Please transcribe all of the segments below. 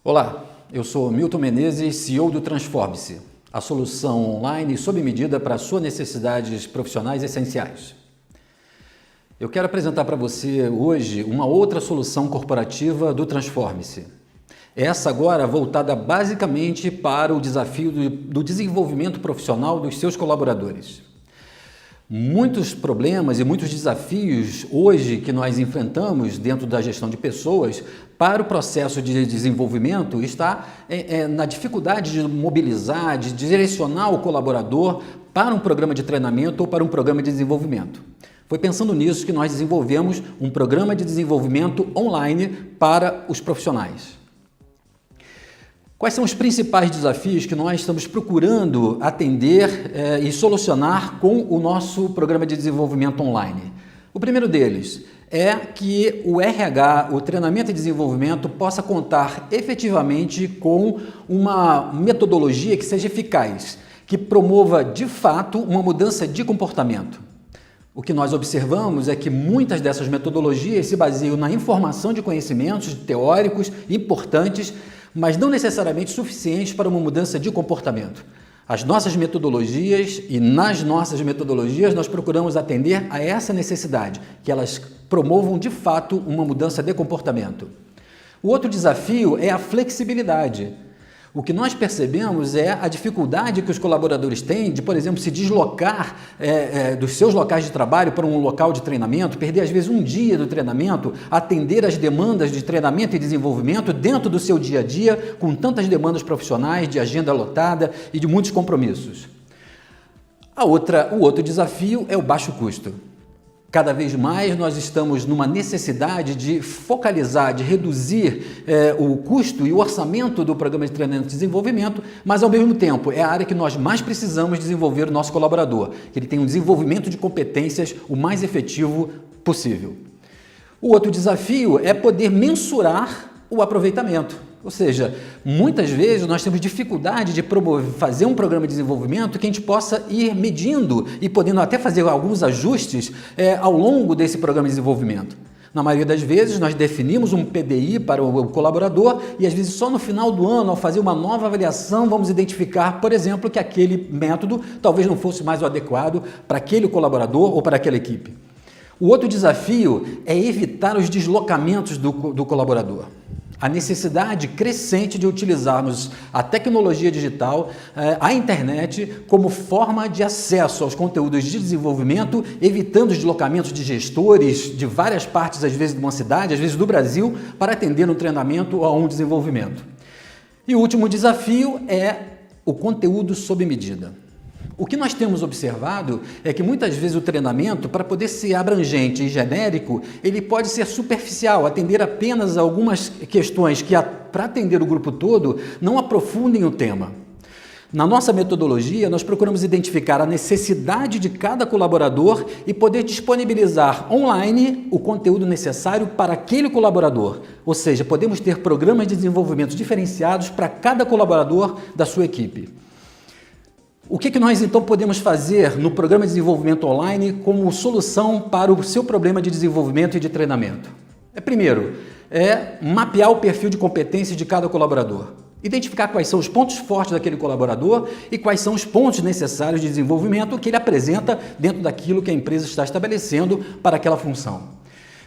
Olá, eu sou Milton Menezes, CEO do Transforme-se, a solução online sob medida para suas necessidades profissionais essenciais. Eu quero apresentar para você hoje uma outra solução corporativa do Transforme-se. Essa agora voltada basicamente para o desafio do desenvolvimento profissional dos seus colaboradores. Muitos problemas e muitos desafios hoje que nós enfrentamos dentro da gestão de pessoas para o processo de desenvolvimento está na dificuldade de mobilizar, de direcionar o colaborador para um programa de treinamento ou para um programa de desenvolvimento. Foi pensando nisso que nós desenvolvemos um programa de desenvolvimento online para os profissionais. Quais são os principais desafios que nós estamos procurando atender e solucionar com o nosso programa de desenvolvimento online? O primeiro deles é que o RH, o treinamento e desenvolvimento, possa contar efetivamente com uma metodologia que seja eficaz, que promova de fato uma mudança de comportamento. O que nós observamos é que muitas dessas metodologias se baseiam na informação de conhecimentos teóricos importantes, mas não necessariamente suficientes para uma mudança de comportamento. As nossas metodologias e nas nossas metodologias nós procuramos atender a essa necessidade, que elas promovam de fato uma mudança de comportamento. O outro desafio é a flexibilidade. O que nós percebemos é a dificuldade que os colaboradores têm de, por exemplo, se deslocar dos seus locais de trabalho para um local de treinamento, perder às vezes um dia do treinamento, atender às demandas de treinamento e desenvolvimento dentro do seu dia a dia, com tantas demandas profissionais, de agenda lotada e de muitos compromissos. O outro desafio é o baixo custo. Cada vez mais nós estamos numa necessidade de focalizar, de reduzir o custo e o orçamento do programa de treinamento e desenvolvimento, mas ao mesmo tempo é a área que nós mais precisamos desenvolver o nosso colaborador, que ele tenha um desenvolvimento de competências o mais efetivo possível. O outro desafio é poder mensurar o aproveitamento. Ou seja, muitas vezes nós temos dificuldade de fazer um programa de desenvolvimento que a gente possa ir medindo e podendo até fazer alguns ajustes ao longo desse programa de desenvolvimento. Na maioria das vezes, nós definimos um PDI para o colaborador e, às vezes, só no final do ano, ao fazer uma nova avaliação, vamos identificar, por exemplo, que aquele método talvez não fosse mais o adequado para aquele colaborador ou para aquela equipe. O outro desafio é evitar os deslocamentos do colaborador. A necessidade crescente de utilizarmos a tecnologia digital, a internet, como forma de acesso aos conteúdos de desenvolvimento, evitando os deslocamentos de gestores de várias partes, às vezes de uma cidade, às vezes do Brasil, para atender um treinamento ou a um desenvolvimento. E o último desafio é o conteúdo sob medida. O que nós temos observado é que muitas vezes o treinamento, para poder ser abrangente e genérico, ele pode ser superficial, atender apenas a algumas questões que, para atender o grupo todo, não aprofundem o tema. Na nossa metodologia, nós procuramos identificar a necessidade de cada colaborador e poder disponibilizar online o conteúdo necessário para aquele colaborador. Ou seja, podemos ter programas de desenvolvimento diferenciados para cada colaborador da sua equipe. O que nós então podemos fazer no programa de desenvolvimento online como solução para o seu problema de desenvolvimento e de treinamento? Primeiro, mapear o perfil de competência de cada colaborador. Identificar quais são os pontos fortes daquele colaborador e quais são os pontos necessários de desenvolvimento que ele apresenta dentro daquilo que a empresa está estabelecendo para aquela função.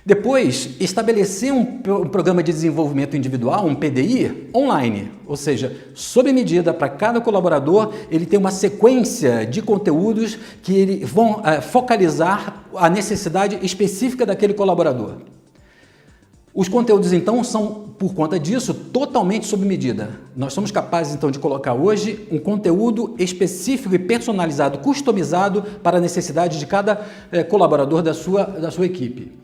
Depois, estabelecer um programa de desenvolvimento individual, um PDI, online, ou seja, sob medida para cada colaborador, ele tem uma sequência de conteúdos que vão focalizar a necessidade específica daquele colaborador. Os conteúdos, então, são, por conta disso, totalmente sob medida. Nós somos capazes, então, de colocar hoje um conteúdo específico e personalizado, customizado para a necessidade de cada colaborador da sua equipe.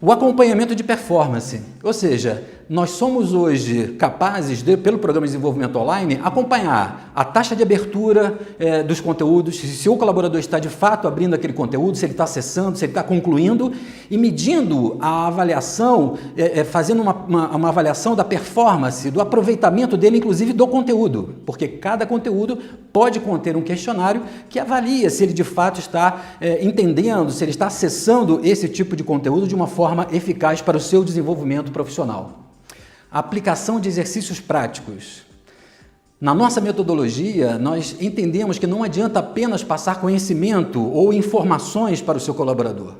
O acompanhamento de performance, ou seja, nós somos hoje capazes de, pelo programa de desenvolvimento online, acompanhar a taxa de abertura dos conteúdos, se o colaborador está de fato abrindo aquele conteúdo, se ele está acessando, se ele está concluindo e medindo a avaliação, fazendo uma avaliação da performance, do aproveitamento dele, inclusive do conteúdo, porque cada conteúdo pode conter um questionário que avalia se ele de fato está entendendo, se ele está acessando esse tipo de conteúdo de uma forma eficaz para o seu desenvolvimento profissional. a aplicação de exercícios práticos. Na nossa metodologia, nós entendemos que não adianta apenas passar conhecimento ou informações para o seu colaborador.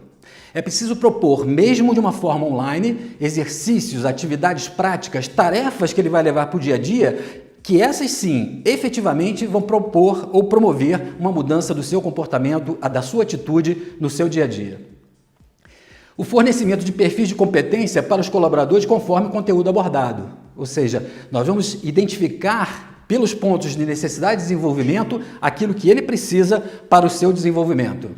É preciso propor, mesmo de uma forma online, exercícios, atividades práticas, tarefas que ele vai levar para o dia a dia, que essas sim, efetivamente, vão propor ou promover uma mudança do seu comportamento, da sua atitude no seu dia a dia. O fornecimento de perfis de competência para os colaboradores conforme o conteúdo abordado. Ou seja, nós vamos identificar pelos pontos de necessidade de desenvolvimento aquilo que ele precisa para o seu desenvolvimento.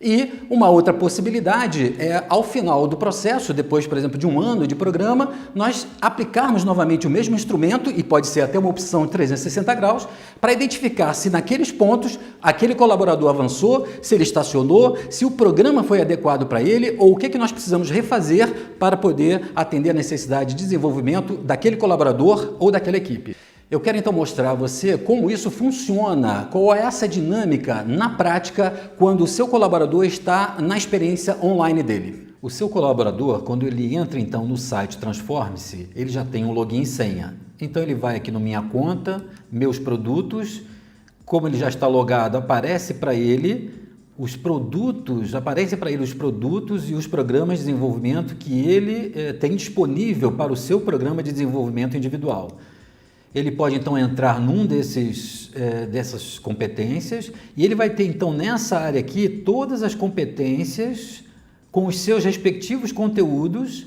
E uma outra possibilidade é, ao final do processo, depois, por exemplo, de um ano de programa, nós aplicarmos novamente o mesmo instrumento, e pode ser até uma opção de 360 graus, para identificar se naqueles pontos aquele colaborador avançou, se ele estacionou, se o programa foi adequado para ele, ou o que nós precisamos refazer para poder atender a necessidade de desenvolvimento daquele colaborador ou daquela equipe. Eu quero então mostrar a você como isso funciona, qual é essa dinâmica na prática quando o seu colaborador está na experiência online dele. O seu colaborador, quando ele entra então no site Transforme-se, ele já tem um login e senha. Então ele vai aqui no Minha Conta, Meus Produtos, como ele já está logado, aparece para ele os produtos e os programas de desenvolvimento que ele tem disponível para o seu programa de desenvolvimento individual. Ele pode então entrar num dessas competências e ele vai ter então nessa área aqui todas as competências com os seus respectivos conteúdos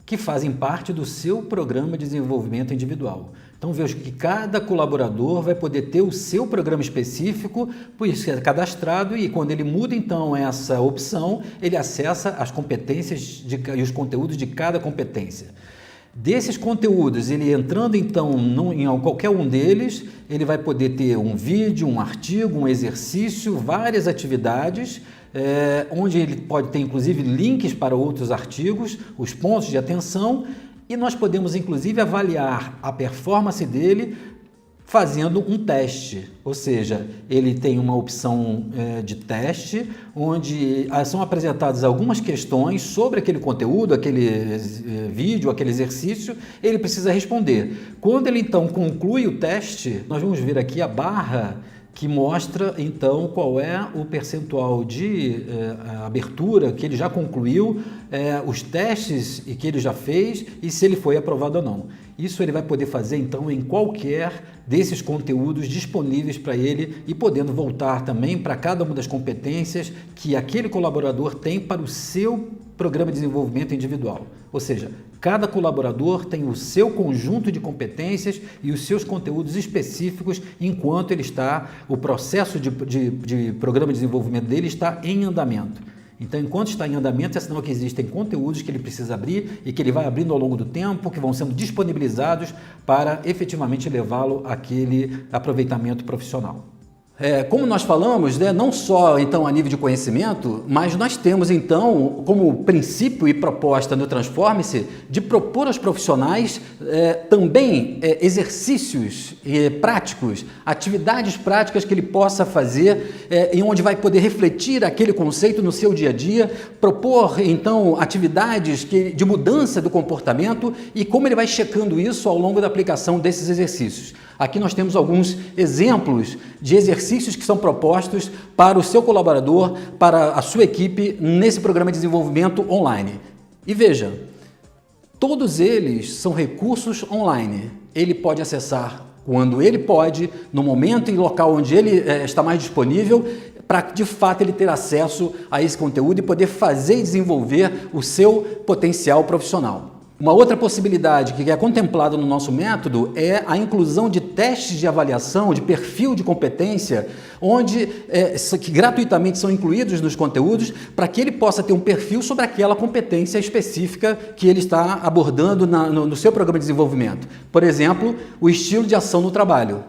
que fazem parte do seu programa de desenvolvimento individual. Então veja que cada colaborador vai poder ter o seu programa específico, por isso é cadastrado, e quando ele muda então essa opção, ele acessa as competências e os conteúdos de cada competência. Desses conteúdos, ele entrando então em qualquer um deles, ele vai poder ter um vídeo, um artigo, um exercício, várias atividades, onde ele pode ter inclusive links para outros artigos, os pontos de atenção, e nós podemos inclusive avaliar a performance dele fazendo um teste, ou seja, ele tem uma opção de teste, onde são apresentadas algumas questões sobre aquele conteúdo, aquele vídeo, aquele exercício, ele precisa responder. Quando ele então conclui o teste, nós vamos ver aqui a barra que mostra então qual é o percentual de abertura que ele já concluiu, os testes que ele já fez e se ele foi aprovado ou não. Isso ele vai poder fazer então em qualquer desses conteúdos disponíveis para ele e podendo voltar também para cada uma das competências que aquele colaborador tem para o seu programa de desenvolvimento individual. Ou seja, cada colaborador tem o seu conjunto de competências e os seus conteúdos específicos enquanto ele está, o processo de programa de desenvolvimento dele está em andamento. Então, enquanto está em andamento, é sinal que existem conteúdos que ele precisa abrir e que ele vai abrindo ao longo do tempo, que vão sendo disponibilizados para efetivamente levá-lo àquele aproveitamento profissional. Como nós falamos, né, não só então a nível de conhecimento, mas nós temos então como princípio e proposta no Transforme-se de propor aos profissionais também exercícios práticos, atividades práticas que ele possa fazer em onde vai poder refletir aquele conceito no seu dia a dia, propor então atividades de mudança do comportamento e como ele vai checando isso ao longo da aplicação desses exercícios. Aqui nós temos alguns exemplos de exercícios que são propostos para o seu colaborador, para a sua equipe nesse programa de desenvolvimento online. E veja, todos eles são recursos online. Ele pode acessar quando ele pode, no momento e local onde ele está mais disponível, para de fato ele ter acesso a esse conteúdo e poder fazer e desenvolver o seu potencial profissional. Uma outra possibilidade que é contemplada no nosso método é a inclusão de testes de avaliação, de perfil de competência, onde que gratuitamente são incluídos nos conteúdos para que ele possa ter um perfil sobre aquela competência específica que ele está abordando no seu programa de desenvolvimento. Por exemplo, o estilo de ação no trabalho.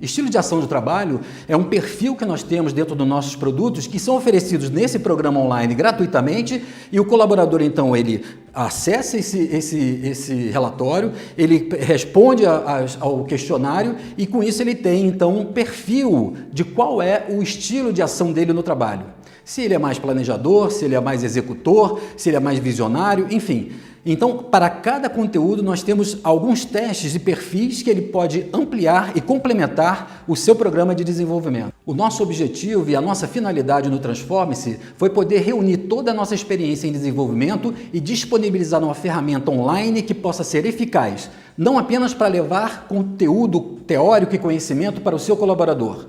Estilo de ação do trabalho é um perfil que nós temos dentro dos nossos produtos que são oferecidos nesse programa online gratuitamente e o colaborador, então, ele acessa esse relatório, ele responde ao questionário e com isso ele tem, então, um perfil de qual é o estilo de ação dele no trabalho. Se ele é mais planejador, se ele é mais executor, se ele é mais visionário, enfim. Então, para cada conteúdo, nós temos alguns testes e perfis que ele pode ampliar e complementar o seu programa de desenvolvimento. O nosso objetivo e a nossa finalidade no Transforme-se foi poder reunir toda a nossa experiência em desenvolvimento e disponibilizar uma ferramenta online que possa ser eficaz, não apenas para levar conteúdo teórico e conhecimento para o seu colaborador,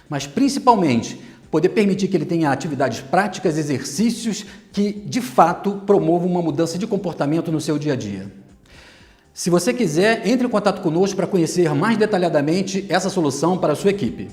mas principalmente poder permitir que ele tenha atividades práticas, exercícios que, de fato, promovam uma mudança de comportamento no seu dia a dia. Se você quiser, entre em contato conosco para conhecer mais detalhadamente essa solução para a sua equipe.